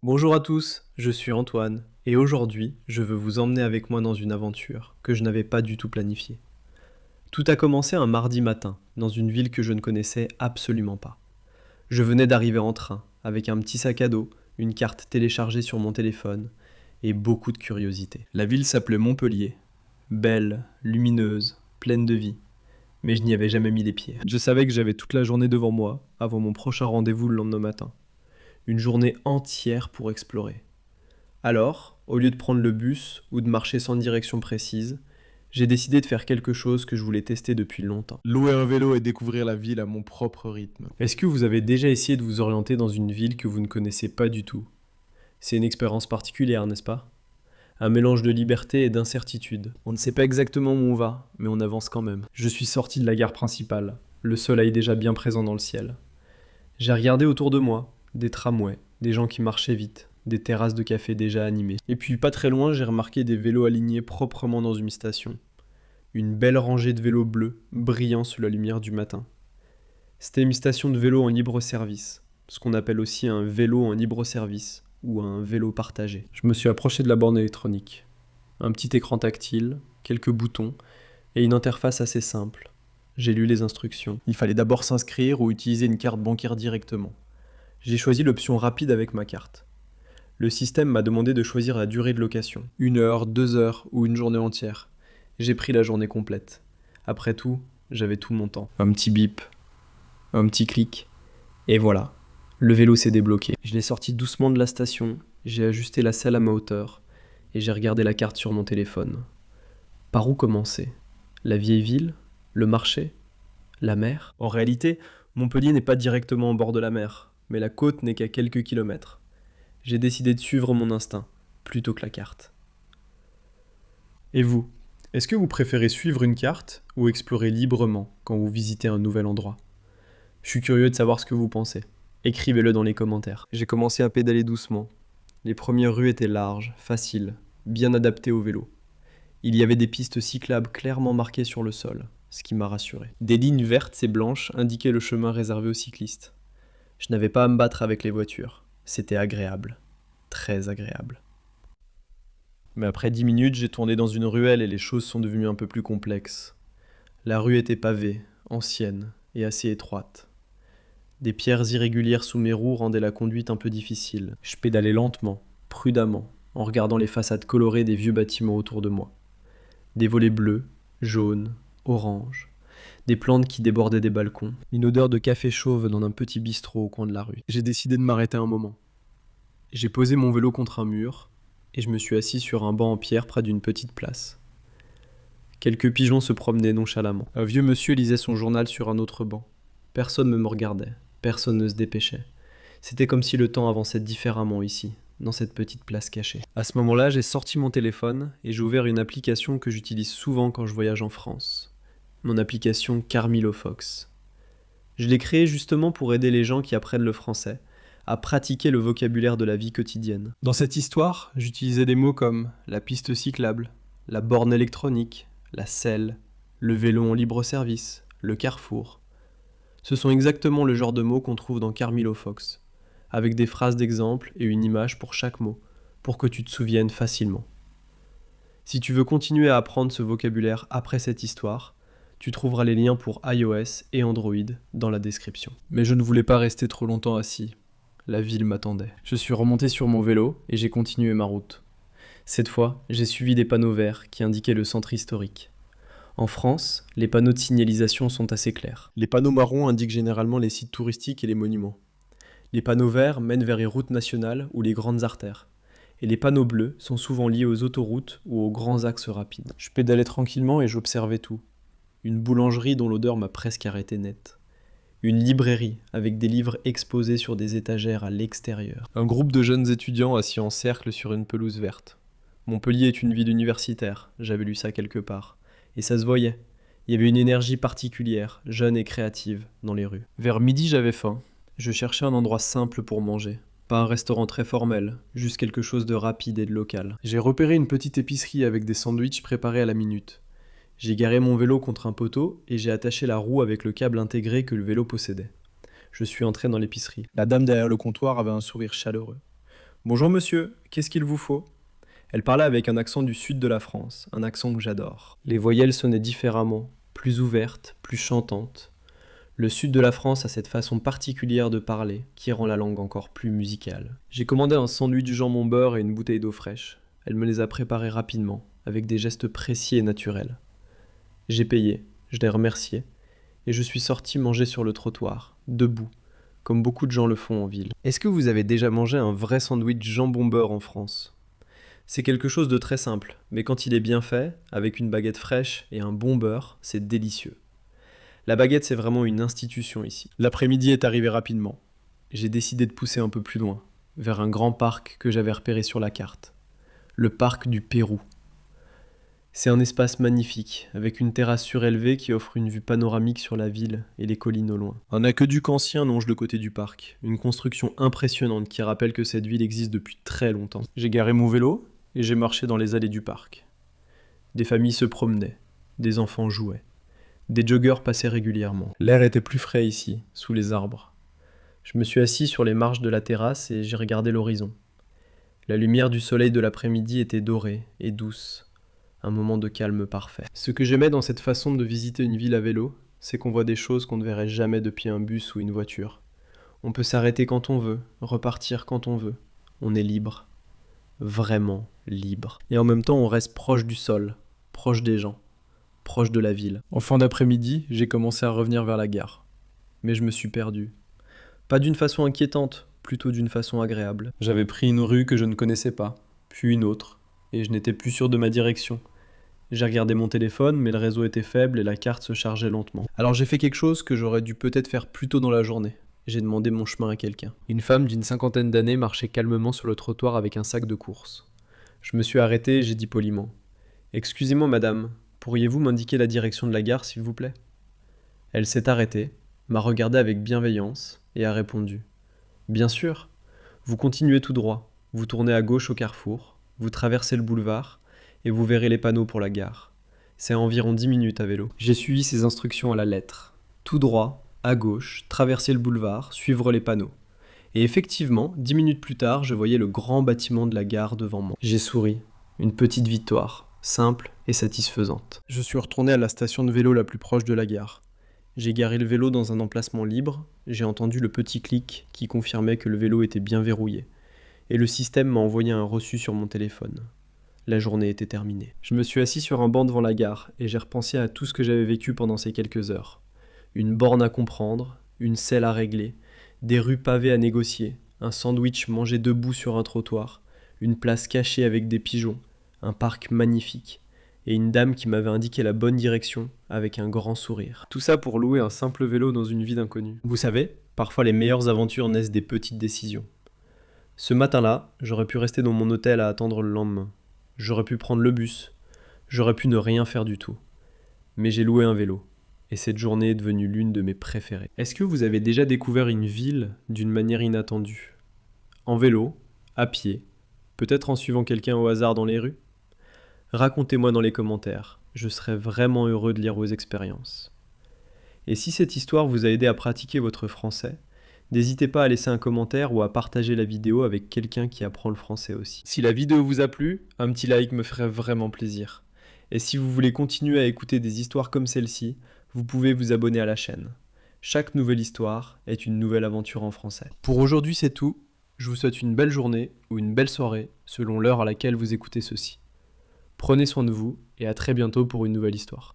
Bonjour à tous, je suis Antoine, et aujourd'hui, je veux vous emmener avec moi dans une aventure que je n'avais pas du tout planifiée. Tout a commencé un mardi matin, dans une ville que je ne connaissais absolument pas. Je venais d'arriver en train, avec un petit sac à dos, une carte téléchargée sur mon téléphone, et beaucoup de curiosité. La ville s'appelait Montpellier. Belle, lumineuse, pleine de vie. Mais je n'y avais jamais mis les pieds. Je savais que j'avais toute la journée devant moi, avant mon prochain rendez-vous le lendemain matin. Une journée entière pour explorer. Alors, au lieu de prendre le bus ou de marcher sans direction précise, j'ai décidé de faire quelque chose que je voulais tester depuis longtemps. Louer un vélo et découvrir la ville à mon propre rythme. Est-ce que vous avez déjà essayé de vous orienter dans une ville que vous ne connaissez pas du tout? C'est une expérience particulière, n'est-ce pas? Un mélange de liberté et d'incertitude. On ne sait pas exactement où on va, mais on avance quand même. Je suis sorti de la gare principale, le soleil déjà bien présent dans le ciel. J'ai regardé autour de moi, des tramways, des gens qui marchaient vite, des terrasses de café déjà animées. Et puis pas très loin, j'ai remarqué des vélos alignés proprement dans une station. Une belle rangée de vélos bleus, brillant sous la lumière du matin. C'était une station de vélo en libre service, ce qu'on appelle aussi un vélo en libre service, ou un vélo partagé. Je me suis approché de la borne électronique. Un petit écran tactile, quelques boutons, et une interface assez simple. J'ai lu les instructions. Il fallait d'abord s'inscrire ou utiliser une carte bancaire directement. J'ai choisi l'option rapide avec ma carte. Le système m'a demandé de choisir la durée de location. 1 heure, 2 heures ou une journée entière. J'ai pris la journée complète. Après tout, j'avais tout mon temps. Un petit bip, un petit clic, et voilà. Le vélo s'est débloqué. Je l'ai sorti doucement de la station, j'ai ajusté la selle à ma hauteur, et j'ai regardé la carte sur mon téléphone. Par où commencer? La vieille ville? Le marché? La mer? En réalité, Montpellier n'est pas directement au bord de la mer, mais la côte n'est qu'à quelques kilomètres. J'ai décidé de suivre mon instinct, plutôt que la carte. Et vous, est-ce que vous préférez suivre une carte ou explorer librement quand vous visitez un nouvel endroit? Je suis curieux de savoir ce que vous pensez. Écrivez-le dans les commentaires. J'ai commencé à pédaler doucement. Les premières rues étaient larges, faciles, bien adaptées au vélo. Il y avait des pistes cyclables clairement marquées sur le sol, ce qui m'a rassuré. Des lignes vertes et blanches indiquaient le chemin réservé aux cyclistes. Je n'avais pas à me battre avec les voitures. C'était agréable. Très agréable. Mais après 10 minutes, j'ai tourné dans une ruelle et les choses sont devenues un peu plus complexes. La rue était pavée, ancienne et assez étroite. Des pierres irrégulières sous mes roues rendaient la conduite un peu difficile. Je pédalais lentement, prudemment, en regardant les façades colorées des vieux bâtiments autour de moi. Des volets bleus, jaunes, oranges, des plantes qui débordaient des balcons, une odeur de café chauve dans un petit bistrot au coin de la rue. J'ai décidé de m'arrêter un moment. J'ai posé mon vélo contre un mur et je me suis assis sur un banc en pierre près d'une petite place. Quelques pigeons se promenaient nonchalamment. Un vieux monsieur lisait son journal sur un autre banc. Personne ne me regardait, personne ne se dépêchait. C'était comme si le temps avançait différemment ici, dans cette petite place cachée. À ce moment-là, j'ai sorti mon téléphone et j'ai ouvert une application que j'utilise souvent quand je voyage en France. Mon application Carmilofox. Je l'ai créée justement pour aider les gens qui apprennent le français à pratiquer le vocabulaire de la vie quotidienne. Dans cette histoire, j'utilisais des mots comme la piste cyclable, la borne électronique, la selle, le vélo en libre service, le carrefour. Ce sont exactement le genre de mots qu'on trouve dans Carmilofox, avec des phrases d'exemple et une image pour chaque mot, pour que tu te souviennes facilement. Si tu veux continuer à apprendre ce vocabulaire après cette histoire, tu trouveras les liens pour iOS et Android dans la description. Mais je ne voulais pas rester trop longtemps assis. La ville m'attendait. Je suis remonté sur mon vélo et j'ai continué ma route. Cette fois, j'ai suivi des panneaux verts qui indiquaient le centre historique. En France, les panneaux de signalisation sont assez clairs. Les panneaux marrons indiquent généralement les sites touristiques et les monuments. Les panneaux verts mènent vers les routes nationales ou les grandes artères. Et les panneaux bleus sont souvent liés aux autoroutes ou aux grands axes rapides. Je pédalais tranquillement et j'observais tout. Une boulangerie dont l'odeur m'a presque arrêté net. Une librairie avec des livres exposés sur des étagères à l'extérieur. Un groupe de jeunes étudiants assis en cercle sur une pelouse verte. Montpellier est une ville universitaire, j'avais lu ça quelque part. Et ça se voyait. Il y avait une énergie particulière, jeune et créative, dans les rues. Vers midi, j'avais faim. Je cherchais un endroit simple pour manger. Pas un restaurant très formel, juste quelque chose de rapide et de local. J'ai repéré une petite épicerie avec des sandwichs préparés à la minute. J'ai garé mon vélo contre un poteau et j'ai attaché la roue avec le câble intégré que le vélo possédait. Je suis entré dans l'épicerie. La dame derrière le comptoir avait un sourire chaleureux. Bonjour monsieur, qu'est-ce qu'il vous faut? Elle parlait avec un accent du sud de la France, un accent que j'adore. Les voyelles sonnaient différemment, plus ouvertes, plus chantantes. Le sud de la France a cette façon particulière de parler qui rend la langue encore plus musicale. J'ai commandé un sandwich jambon beurre et une bouteille d'eau fraîche. Elle me les a préparés rapidement, avec des gestes précis et naturels. J'ai payé, je l'ai remercié, et je suis sorti manger sur le trottoir, debout, comme beaucoup de gens le font en ville. Est-ce que vous avez déjà mangé un vrai sandwich jambon beurre en France? C'est quelque chose de très simple, mais quand il est bien fait, avec une baguette fraîche et un bon beurre, c'est délicieux. La baguette, c'est vraiment une institution ici. L'après-midi est arrivé rapidement. J'ai décidé de pousser un peu plus loin, vers un grand parc que j'avais repéré sur la carte. Le parc du Pérou. C'est un espace magnifique, avec une terrasse surélevée qui offre une vue panoramique sur la ville et les collines au loin. Un aqueduc ancien longe le côté du parc, une construction impressionnante qui rappelle que cette ville existe depuis très longtemps. J'ai garé mon vélo et j'ai marché dans les allées du parc. Des familles se promenaient, des enfants jouaient. Des joggeurs passaient régulièrement. L'air était plus frais ici, sous les arbres. Je me suis assis sur les marches de la terrasse et j'ai regardé l'horizon. La lumière du soleil de l'après-midi était dorée et douce. Un moment de calme parfait. Ce que j'aimais dans cette façon de visiter une ville à vélo, c'est qu'on voit des choses qu'on ne verrait jamais depuis un bus ou une voiture. On peut s'arrêter quand on veut, repartir quand on veut. On est libre. Vraiment libre. Et en même temps, on reste proche du sol, proche des gens, proche de la ville. En fin d'après-midi, j'ai commencé à revenir vers la gare. Mais je me suis perdu. Pas d'une façon inquiétante, plutôt d'une façon agréable. J'avais pris une rue que je ne connaissais pas, puis une autre, et je n'étais plus sûr de ma direction. J'ai regardé mon téléphone, mais le réseau était faible et la carte se chargeait lentement. Alors j'ai fait quelque chose que j'aurais dû peut-être faire plus tôt dans la journée. J'ai demandé mon chemin à quelqu'un. Une femme d'une 50aine d'années marchait calmement sur le trottoir avec un sac de courses. Je me suis arrêté et j'ai dit poliment: « Excusez-moi madame, pourriez-vous m'indiquer la direction de la gare s'il vous plaît ?» Elle s'est arrêtée, m'a regardé avec bienveillance et a répondu: « Bien sûr, vous continuez tout droit, vous tournez à gauche au carrefour, vous traversez le boulevard et vous verrez les panneaux pour la gare. C'est à environ 10 minutes à vélo. » J'ai suivi ses instructions à la lettre. Tout droit, à gauche, traverser le boulevard, suivre les panneaux. Et effectivement, 10 minutes plus tard, je voyais le grand bâtiment de la gare devant moi. J'ai souri. Une petite victoire, simple et satisfaisante. Je suis retourné à la station de vélo la plus proche de la gare. J'ai garé le vélo dans un emplacement libre, j'ai entendu le petit clic qui confirmait que le vélo était bien verrouillé. Et le système m'a envoyé un reçu sur mon téléphone. La journée était terminée. Je me suis assis sur un banc devant la gare et j'ai repensé à tout ce que j'avais vécu pendant ces quelques heures. Une borne à comprendre, une selle à régler, des rues pavées à négocier, un sandwich mangé debout sur un trottoir, une place cachée avec des pigeons, un parc magnifique, et une dame qui m'avait indiqué la bonne direction avec un grand sourire. Tout ça pour louer un simple vélo dans une ville inconnue. Vous savez, parfois les meilleures aventures naissent des petites décisions. Ce matin-là, j'aurais pu rester dans mon hôtel à attendre le lendemain. J'aurais pu prendre le bus. J'aurais pu ne rien faire du tout. Mais j'ai loué un vélo. Et cette journée est devenue l'une de mes préférées. Est-ce que vous avez déjà découvert une ville d'une manière inattendue? En vélo, à pied, peut-être en suivant quelqu'un au hasard dans les rues? Racontez-moi dans les commentaires, je serais vraiment heureux de lire vos expériences. Et si cette histoire vous a aidé à pratiquer votre français, n'hésitez pas à laisser un commentaire ou à partager la vidéo avec quelqu'un qui apprend le français aussi. Si la vidéo vous a plu, un petit like me ferait vraiment plaisir. Et si vous voulez continuer à écouter des histoires comme celle-ci, vous pouvez vous abonner à la chaîne. Chaque nouvelle histoire est une nouvelle aventure en français. Pour aujourd'hui, c'est tout. Je vous souhaite une belle journée ou une belle soirée, selon l'heure à laquelle vous écoutez ceci. Prenez soin de vous et à très bientôt pour une nouvelle histoire.